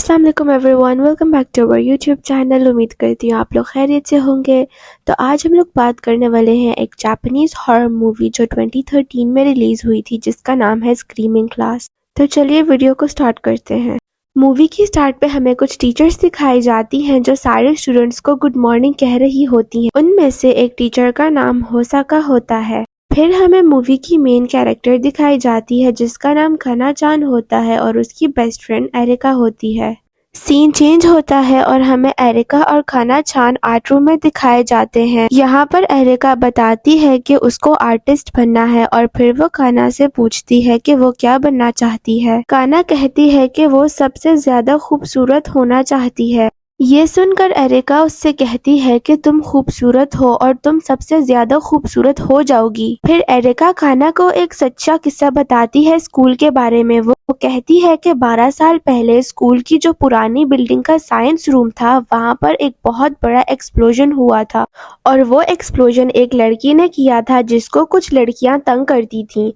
अस्सलाम वालेकुम everyone, welcome back to our YouTube channel. उम्मीद करती हूँ आप लोग खैरियत से होंगे। तो आज हम लोग बात करने वाले हैं एक जापानीज हॉरर मूवी जो 2013 में रिलीज हुई थी, जिसका नाम है स्क्रीमिंग क्लास। तो चलिए वीडियो को स्टार्ट करते हैं। मूवी की स्टार्ट पे हमें कुछ टीचर्स दिखाई जाती हैं जो सारे स्टूडेंट्स को गुड मॉर्निंग कह रही होती हैं। उनमें से एक टीचर का नाम होसाका होता है। फिर हमें मूवी की मेन कैरेक्टर दिखाई जाती है जिसका नाम खाना चान होता है और उसकी बेस्ट फ्रेंड एरिका होती है। सीन चेंज होता है और हमें एरिका और खाना चान आर्ट रूम में दिखाए जाते हैं। यहाँ पर एरिका बताती है कि उसको आर्टिस्ट बनना है और फिर वो काना से पूछती है कि वो क्या बनना चाहती है। काना कहती है कि वो सबसे ज्यादा खूबसूरत होना चाहती है। ये सुनकर एरिका उससे कहती है कि तुम खूबसूरत हो और तुम सबसे ज्यादा खूबसूरत हो जाओगी। फिर एरिका खाना को एक सच्चा किस्सा बताती है स्कूल के बारे में। वो कहती है कि 12 साल पहले स्कूल की जो पुरानी बिल्डिंग का साइंस रूम था, वहाँ पर एक बहुत बड़ा एक्सप्लोजन हुआ था और वो एक्सप्लोजन एक लड़की ने किया था जिसको कुछ लड़कियां तंग करती थीं।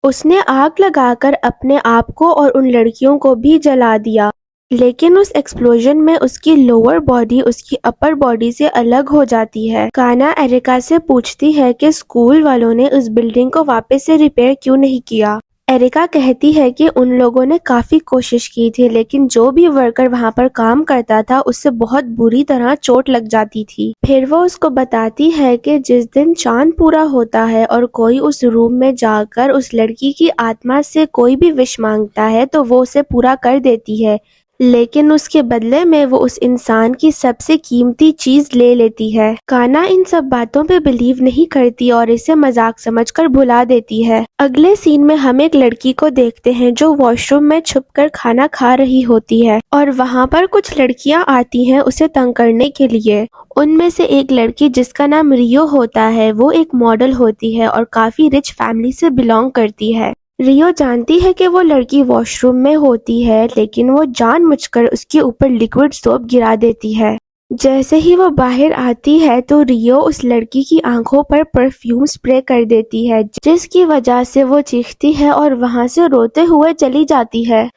उसने आग लगाकर अपने आप को और उन लड़कियों को भी जला दिया, लेकिन उस एक्सप्लोजन में उसकी लोअर बॉडी उसकी अपर बॉडी से अलग हो जाती है। काना एरिका से पूछती है कि स्कूल वालों ने उस बिल्डिंग को वापस से रिपेयर क्यों नहीं किया। एरिका कहती है कि उन लोगों ने काफी कोशिश की थी, लेकिन जो भी वर्कर वहां पर काम करता था उससे बहुत बुरी तरह चोट लग जाती थी। फिर वो उसको बताती है कि जिस दिन चांद पूरा होता है और कोई उस रूम में जाकर उस लड़की की आत्मा से कोई भी विश मांगता है तो वो उसे पूरा कर देती है, लेकिन उसके बदले में वो उस इंसान की सबसे कीमती चीज ले लेती है। काना इन सब बातों पे बिलीव नहीं करती और इसे मजाक समझकर भुला देती है। अगले सीन में हम एक लड़की को देखते हैं जो वॉशरूम में छुपकर खाना खा रही होती है और वहाँ पर कुछ लड़कियाँ आती हैं उसे तंग करने के लिए। उनमें से एक लड़की जिसका नाम रियो होता है, वो एक मॉडल होती है और काफी रिच फैमिली से बिलोंग करती है। रियो जानती है कि वो लड़की वॉशरूम में होती है, लेकिन वो जानबूझकर उसके ऊपर लिक्विड सोप गिरा देती है। जैसे ही वो बाहर आती है तो रियो उस लड़की की आंखों पर परफ्यूम स्प्रे कर देती है, जिसकी वजह से वो चीखती है और वहां से रोते हुए चली जाती है।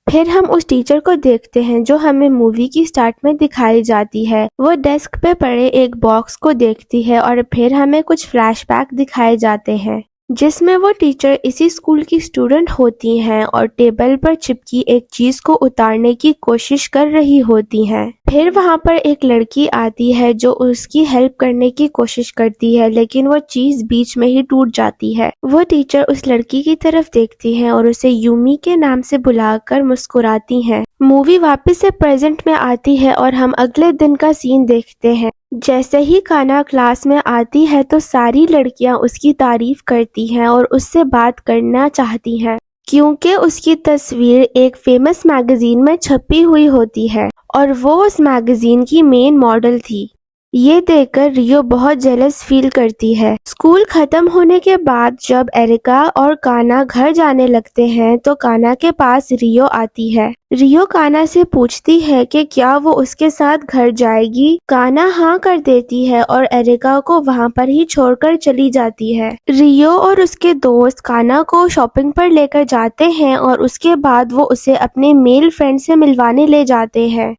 फिर हम उस टीचर को देखते हैं जो हमें मूवी की स्टार्ट में दिखाई जाती है। वो डेस्क पे पड़े एक बॉक्स को देखती है और फिर हमें कुछ फ्लैशबैक दिखाए जाते हैं जिसमें वो टीचर इसी स्कूल की स्टूडेंट होती हैं और टेबल पर चिपकी एक चीज को उतारने की कोशिश कर रही होती हैं। फिर वहां पर एक लड़की आती है जो उसकी हेल्प करने की कोशिश करती है, लेकिन वो चीज बीच में ही टूट जाती है। वो टीचर उस लड़की की तरफ देखती है और उसे यूमी के नाम से बुलाकर मुस्कुराती हैं। मूवी वापस से प्रेजेंट में आती है और हम अगले दिन का सीन देखते हैं। जैसे ही काना क्लास में आती है तो सारी लड़कियां उसकी तारीफ करती हैं और उससे बात करना चाहती हैं, क्योंकि उसकी तस्वीर एक फेमस मैगजीन में छपी हुई होती है और वो उस मैगजीन की मेन मॉडल थी। ये देखकर रियो बहुत जेलस फील करती है। स्कूल खत्म होने के बाद जब एरिका और काना घर जाने लगते हैं तो काना के पास रियो आती है। रियो काना से पूछती है कि क्या वो उसके साथ घर जाएगी। काना हाँ कर देती है और एरिका को वहाँ पर ही छोड़कर चली जाती है। रियो और उसके दोस्त काना को शॉपिंग पर लेकर जाते हैं और उसके बाद वो उसे अपने मेल फ्रेंड से मिलवाने ले जाते हैं।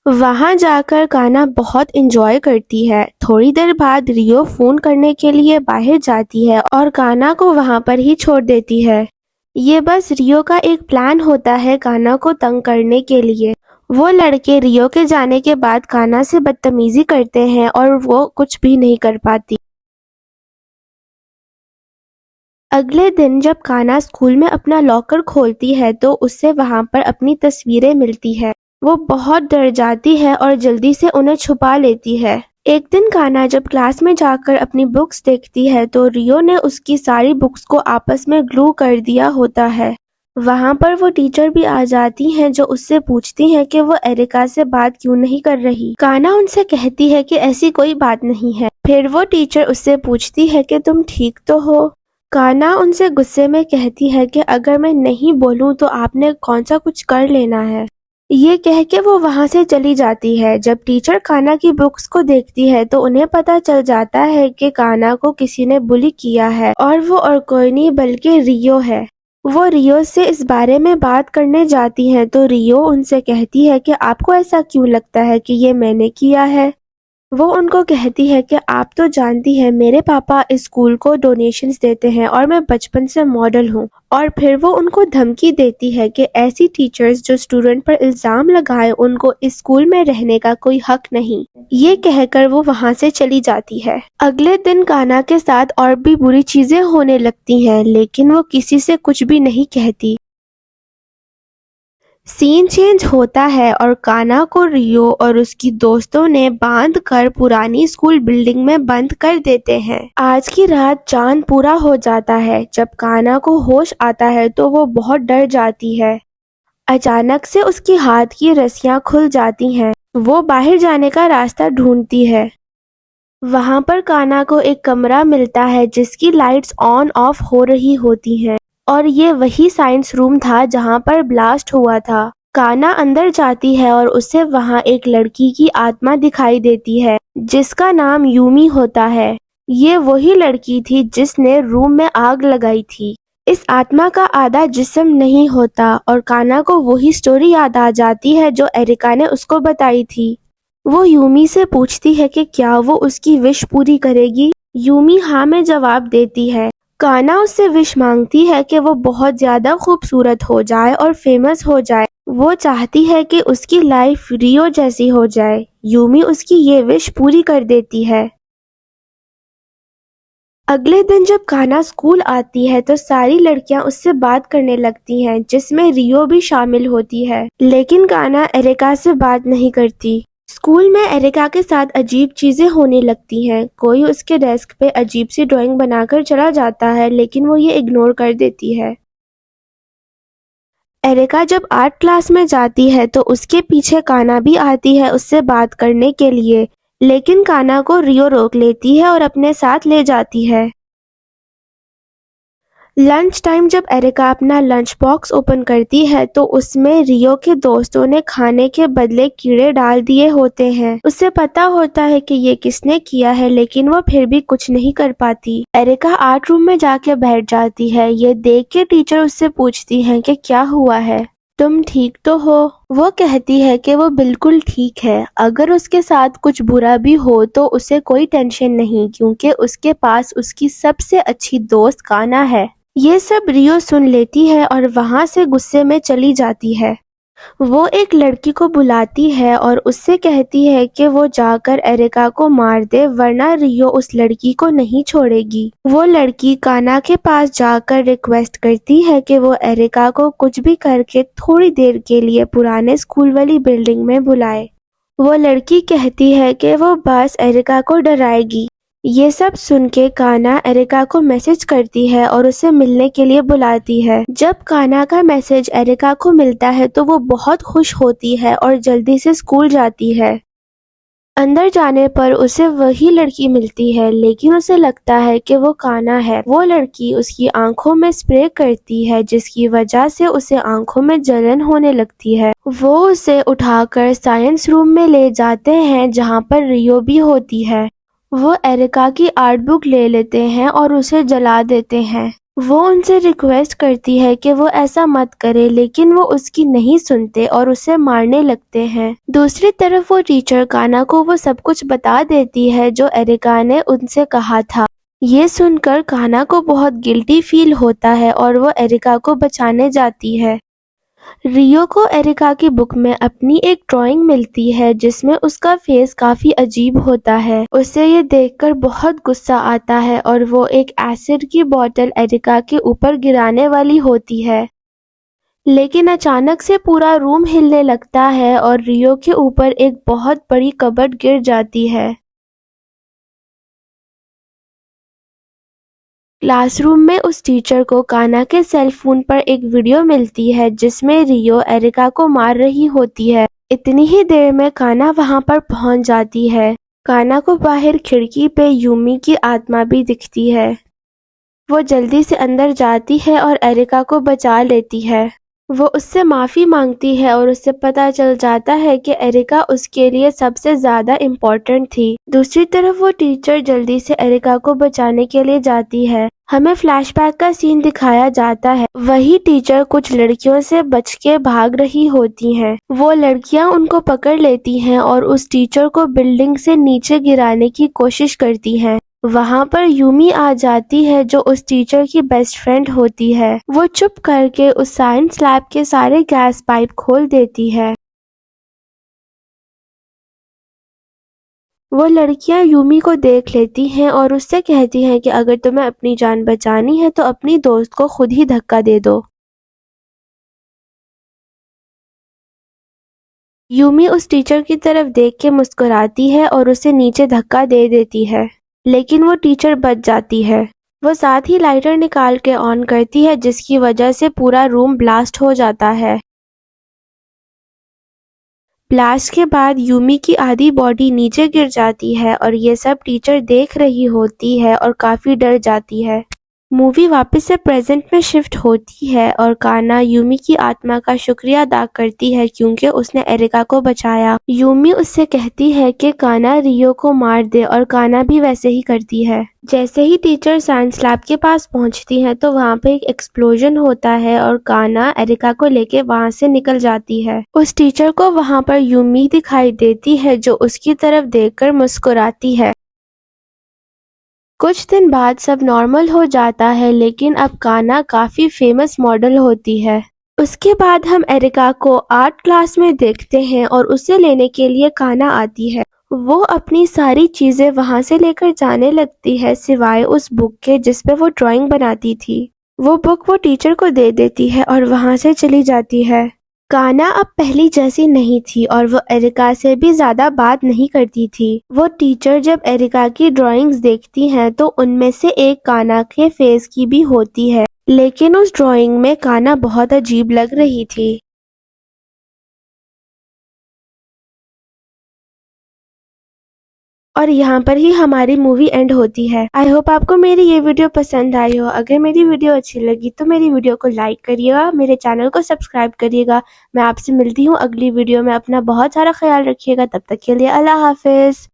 वहां जाकर काना बहुत एंजॉय करती है। थोड़ी देर बाद रियो फोन करने के लिए बाहर जाती है और काना को वहां पर ही छोड़ देती है। ये बस रियो का एक प्लान होता है काना को तंग करने के लिए। वो लड़के रियो के जाने के बाद काना से बदतमीजी करते हैं और वो कुछ भी नहीं कर पाती। अगले दिन जब काना स्कूल में अपना लॉकर खोलती है तो उससे वहां पर अपनी तस्वीरें मिलती है। वो बहुत डर जाती है और जल्दी से उन्हें छुपा लेती है। एक दिन काना जब क्लास में जाकर अपनी बुक्स देखती है तो रियो ने उसकी सारी बुक्स को आपस में ग्लू कर दिया होता है। वहां पर वो टीचर भी आ जाती हैं जो उससे पूछती हैं कि वो एरिका से बात क्यों नहीं कर रही। काना उनसे कहती है कि ऐसी कोई बात नहीं है। फिर वो टीचर उससे पूछती है कि तुम ठीक तो हो। काना उनसे गुस्से में कहती है कि अगर मैं नहीं बोलूं तो आपने कौन सा कुछ कर लेना है। ये कह के वो वहां से चली जाती है। जब टीचर काना की बुक्स को देखती है तो उन्हें पता चल जाता है कि काना को किसी ने बुली किया है और वो और कोई नहीं बल्कि रियो है। वो रियो से इस बारे में बात करने जाती हैं तो रियो उनसे कहती है कि आपको ऐसा क्यों लगता है कि ये मैंने किया है। वो उनको कहती है कि आप तो जानती हैं मेरे पापा इस स्कूल को डोनेशंस देते हैं और मैं बचपन से मॉडल हूँ। और फिर वो उनको धमकी देती है कि ऐसी टीचर्स जो स्टूडेंट पर इल्जाम लगाए उनको इस स्कूल में रहने का कोई हक नहीं। ये कहकर वो वहाँ से चली जाती है। अगले दिन काना के साथ और भी बुरी चीजें होने लगती हैं, लेकिन वो किसी से कुछ भी नहीं कहती। सीन चेंज होता है और काना को रियो और उसकी दोस्तों ने बांध कर पुरानी स्कूल बिल्डिंग में बंद कर देते हैं। आज की रात चांद पूरा हो जाता है। जब काना को होश आता है तो वो बहुत डर जाती है। अचानक से उसकी हाथ की रस्सियां खुल जाती हैं। वो बाहर जाने का रास्ता ढूंढती है। वहां पर काना को एक कमरा मिलता है जिसकी लाइट्स ऑन ऑफ हो रही होती हैं और ये वही साइंस रूम था जहां पर ब्लास्ट हुआ था। काना अंदर जाती है और उसे वहां एक लड़की की आत्मा दिखाई देती है जिसका नाम यूमी होता है। ये वही लड़की थी जिसने रूम में आग लगाई थी। इस आत्मा का आधा जिस्म नहीं होता और काना को वही स्टोरी याद आ जाती है जो एरिका ने उसको बताई थी। वो यूमी से पूछती है कि क्या वो उसकी विश पूरी करेगी। यूमी हाँ में जवाब देती है। काना उससे विश मांगती है कि वो बहुत ज्यादा खूबसूरत हो जाए और फेमस हो जाए। वो चाहती है कि उसकी लाइफ रियो जैसी हो जाए। यूमी उसकी ये विश पूरी कर देती है। अगले दिन जब काना स्कूल आती है तो सारी लड़कियां उससे बात करने लगती हैं, जिसमें रियो भी शामिल होती है। लेकिन काना एरिका से बात नहीं करती। स्कूल में एरिका के साथ अजीब चीजें होने लगती हैं। कोई उसके डेस्क पे अजीब सी ड्राइंग बनाकर चला जाता है, लेकिन वो ये इग्नोर कर देती है। एरिका जब आर्ट क्लास में जाती है तो उसके पीछे काना भी आती है उससे बात करने के लिए, लेकिन काना को रियो रोक लेती है और अपने साथ ले जाती है। लंच टाइम जब एरिका अपना लंच बॉक्स ओपन करती है तो उसमें रियो के दोस्तों ने खाने के बदले कीड़े डाल दिए होते हैं। उसे पता होता है कि ये किसने किया है, लेकिन वो फिर भी कुछ नहीं कर पाती। एरिका आर्ट रूम में जाके बैठ जाती है। ये देख के टीचर उससे पूछती हैं कि क्या हुआ है, तुम ठीक तो हो। वो कहती है कि वो बिल्कुल ठीक है। अगर उसके साथ कुछ बुरा भी हो तो उसे कोई टेंशन नहीं, क्योंकि उसके पास उसकी सबसे अच्छी दोस्त काना है। ये सब रियो सुन लेती है और वहां से गुस्से में चली जाती है। वो एक लड़की को बुलाती है और उससे कहती है कि वो जाकर एरिका को मार दे, वरना रियो उस लड़की को नहीं छोड़ेगी। वो लड़की काना के पास जाकर रिक्वेस्ट करती है कि वो एरिका को कुछ भी करके थोड़ी देर के लिए पुराने स्कूल वाली बिल्डिंग में बुलाए। वो लड़की कहती है कि वो बस एरिका को डराएगी। ये सब सुन के काना एरिका को मैसेज करती है और उसे मिलने के लिए बुलाती है। जब काना का मैसेज एरिका को मिलता है तो वो बहुत खुश होती है और जल्दी से स्कूल जाती है। अंदर जाने पर उसे वही लड़की मिलती है, लेकिन उसे लगता है कि वो काना है। वो लड़की उसकी आंखों में स्प्रे करती है, जिसकी वजह से उसे आंखों में जलन होने लगती है। वो उसे उठाकर साइंस रूम में ले जाते हैं जहाँ पर रियो भी होती है। वो एरिका की आर्ट बुक ले लेते हैं और उसे जला देते हैं। वो उनसे रिक्वेस्ट करती है कि वो ऐसा मत करे, लेकिन वो उसकी नहीं सुनते और उसे मारने लगते हैं। दूसरी तरफ वो टीचर काना को वो सब कुछ बता देती है जो एरिका ने उनसे कहा था। ये सुनकर काना को बहुत गिल्टी फील होता है और वो एरिका को बचाने जाती है। रियो को एरिका की बुक में अपनी एक ड्राइंग मिलती है जिसमें उसका फेस काफी अजीब होता है। उसे ये देखकर बहुत गुस्सा आता है और वो एक एसिड की बोतल एरिका के ऊपर गिराने वाली होती है, लेकिन अचानक से पूरा रूम हिलने लगता है और रियो के ऊपर एक बहुत बड़ी कबर्ड गिर जाती है। क्लासरूम में उस टीचर को काना के सेल फोन पर एक वीडियो मिलती है जिसमें रियो एरिका को मार रही होती है। इतनी ही देर में काना वहां पर पहुंच जाती है। काना को बाहर खिड़की पे यूमी की आत्मा भी दिखती है। वो जल्दी से अंदर जाती है और एरिका को बचा लेती है। वो उससे माफी मांगती है और उससे पता चल जाता है कि एरिका उसके लिए सबसे ज्यादा इम्पोर्टेंट थी। दूसरी तरफ वो टीचर जल्दी से एरिका को बचाने के लिए जाती है। हमें फ्लैशबैक का सीन दिखाया जाता है। वही टीचर कुछ लड़कियों से बच के भाग रही होती हैं। वो लड़कियां उनको पकड़ लेती हैं और उस टीचर को बिल्डिंग से नीचे गिराने की कोशिश करती हैं। वहाँ पर यूमी आ जाती है जो उस टीचर की बेस्ट फ्रेंड होती है। वो चुप करके उस साइंस लैब के सारे गैस पाइप खोल देती है। वो लड़कियां यूमी को देख लेती हैं और उससे कहती हैं कि अगर तुम्हें अपनी जान बचानी है तो अपनी दोस्त को खुद ही धक्का दे दो। यूमी उस टीचर की तरफ देख के मुस्कुराती है और उसे नीचे धक्का दे देती है, लेकिन वो टीचर बच जाती है। वो साथ ही लाइटर निकाल के ऑन करती है जिसकी वजह से पूरा रूम ब्लास्ट हो जाता है। ब्लास्ट के बाद यूमी की आधी बॉडी नीचे गिर जाती है और ये सब टीचर देख रही होती है और काफी डर जाती है। मूवी वापस से प्रेजेंट में शिफ्ट होती है और काना यूमी की आत्मा का शुक्रिया अदा करती है क्योंकि उसने एरिका को बचाया। यूमी उससे कहती है कि काना रियो को मार दे और काना भी वैसे ही करती है। जैसे ही टीचर साइंस लैब के पास पहुंचती है तो वहाँ पे एक एक्सप्लोजन होता है और काना एरिका को लेके वहाँ से निकल जाती है। उस टीचर को वहाँ पर यूमी दिखाई देती है जो उसकी तरफ देखकर मुस्कुराती है। कुछ दिन बाद सब नॉर्मल हो जाता है लेकिन अब काना काफी फेमस मॉडल होती है। उसके बाद हम एरिका को आर्ट क्लास में देखते हैं और उसे लेने के लिए काना आती है। वो अपनी सारी चीजें वहां से लेकर जाने लगती है सिवाय उस बुक के जिस पे वो ड्राइंग बनाती थी। वो बुक वो टीचर को दे देती है और वहां से चली जाती है। काना अब पहली जैसी नहीं थी और वो एरिका से भी ज्यादा बात नहीं करती थी। वो टीचर जब एरिका की ड्राइंग्स देखती हैं तो उनमें से एक काना के फेस की भी होती है, लेकिन उस ड्राइंग में काना बहुत अजीब लग रही थी। और यहाँ पर ही हमारी मूवी एंड होती है। आई होप आपको मेरी ये वीडियो पसंद आई हो। अगर मेरी वीडियो अच्छी लगी तो मेरी वीडियो को लाइक करिएगा, मेरे चैनल को सब्सक्राइब करिएगा। मैं आपसे मिलती हूँ अगली वीडियो में। अपना बहुत सारा ख्याल रखिएगा। तब तक के लिए अल्लाह हाफिज।